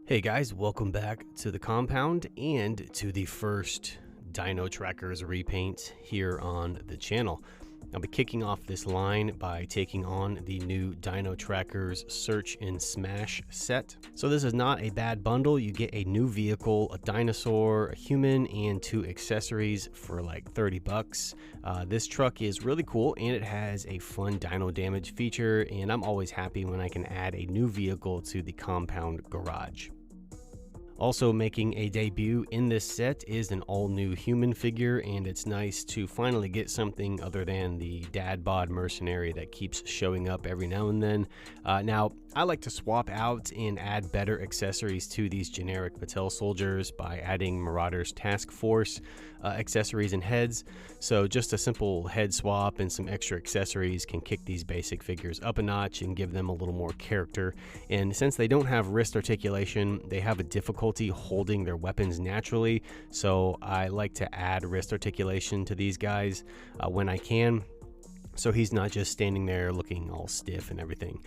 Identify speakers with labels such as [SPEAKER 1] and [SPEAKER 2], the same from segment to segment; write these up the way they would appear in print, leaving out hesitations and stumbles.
[SPEAKER 1] Hey guys, welcome back to the compound and to the first Dino Trackers repaint here on the channel. I'll be kicking off this line by taking on the new Dino Trackers Search and Smash set. So this is not a bad bundle. You get a new vehicle, a dinosaur, a human, and 2 accessories for like 30 bucks. This truck is really cool and it has a fun dino damage feature, and I'm always happy when I can add a new vehicle to the compound garage. Also making a debut in this set is an all-new human figure, and it's nice to finally get something other than the dad bod mercenary that keeps showing up every now and then. Now, I like to swap out and add better accessories to these generic Patel soldiers by adding Marauders Task Force accessories and heads. So just a simple head swap and some extra accessories can kick these basic figures up a notch and give them a little more character. And since they don't have wrist articulation, they have a difficulty holding their weapons naturally, so I like to add wrist articulation to these guys when I can, so he's not just standing there looking all stiff and everything.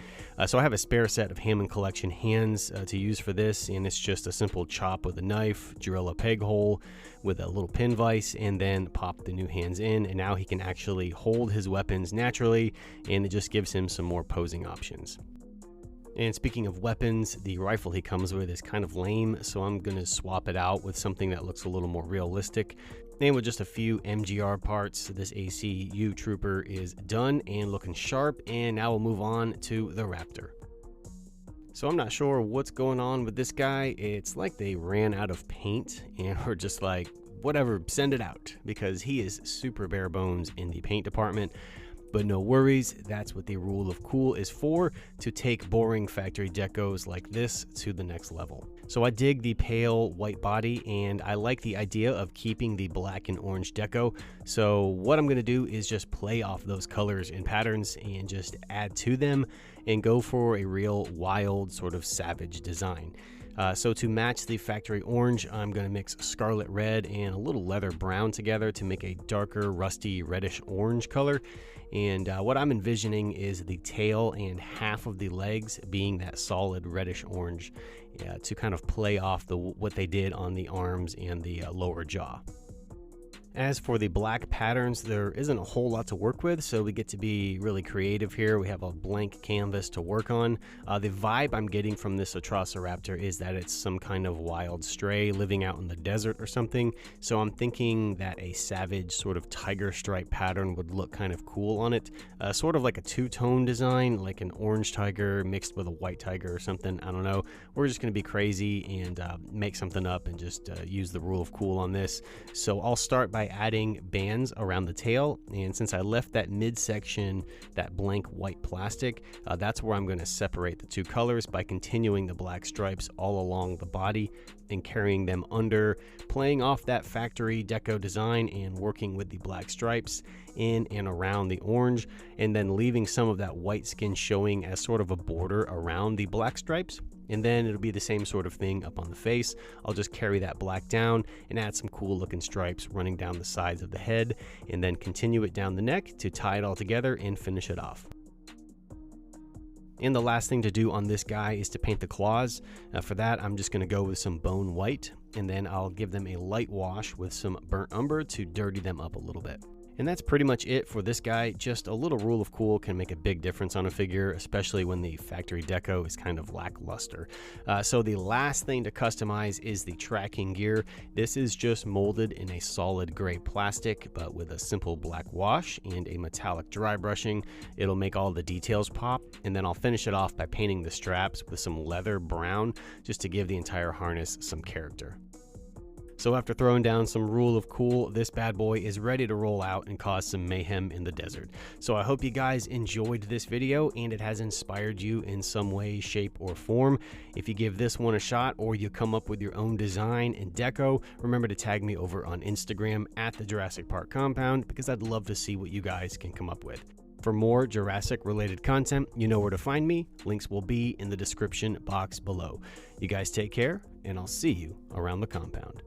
[SPEAKER 1] So I have a spare set of Hammond Collection hands to use for this, and it's just a simple chop with a knife, drill a peg hole with a little pin vise, and then pop the new hands in, and now he can actually hold his weapons naturally, and it just gives him some more posing options. And speaking of weapons, the rifle he comes with is kind of lame, so I'm going to swap it out with something that looks a little more realistic. And with just a few MGR parts, this ACU trooper is done and looking sharp, and now we'll move on to the Raptor. So I'm not sure what's going on with this guy. It's like they ran out of paint and were just like, whatever, send it out, because he is super bare bones in the paint department. But no worries, that's what the rule of cool is for, to take boring factory decos like this to the next level. So I dig the pale white body, and I like the idea of keeping the black and orange deco. So what I'm going to do is just play off those colors and patterns and just add to them and go for a real wild sort of savage design. So to match the factory orange, I'm going to mix scarlet red and a little leather brown together to make a darker, rusty, reddish orange color. And what I'm envisioning is the tail and half of the legs being that solid reddish orange, to kind of play off what they did on the arms and the lower jaw. As for the black patterns, there isn't a whole lot to work with, so we get to be really creative here. We have a blank canvas to work on. The vibe I'm getting from this Atrociraptor is that it's some kind of wild stray living out in the desert or something. So I'm thinking that a savage sort of tiger stripe pattern would look kind of cool on it. Sort of like a two-tone design, like an orange tiger mixed with a white tiger or something. I don't know. We're just going to be crazy and make something up and just use the rule of cool on this. So I'll start by adding bands around the tail, and since I left that midsection that blank white plastic, that's where I'm going to separate the two colors by continuing the black stripes all along the body and carrying them under, playing off that factory deco design and working with the black stripes in and around the orange, and then leaving some of that white skin showing as sort of a border around the black stripes. And then it'll be the same sort of thing up on the face. I'll just carry that black down and add some cool looking stripes running down the sides of the head, and then continue it down the neck to tie it all together and finish it off. And the last thing to do on this guy is to paint the claws. For that, I'm just going to go with some bone white, and then I'll give them a light wash with some burnt umber to dirty them up a little bit. And that's pretty much it for this guy. Just a little rule of cool can make a big difference on a figure, especially when the factory deco is kind of lackluster. So the last thing to customize is the tracking gear. This is just molded in a solid gray plastic, but with a simple black wash and a metallic dry brushing. It'll make all the details pop, and then I'll finish it off by painting the straps with some leather brown just to give the entire harness some character. So after throwing down some rule of cool, this bad boy is ready to roll out and cause some mayhem in the desert. So I hope you guys enjoyed this video and it has inspired you in some way, shape, or form. If you give this one a shot or you come up with your own design and deco, remember to tag me over on Instagram at the Jurassic Park Compound, because I'd love to see what you guys can come up with. For more Jurassic related content, you know where to find me. Links will be in the description box below. You guys take care, and I'll see you around the compound.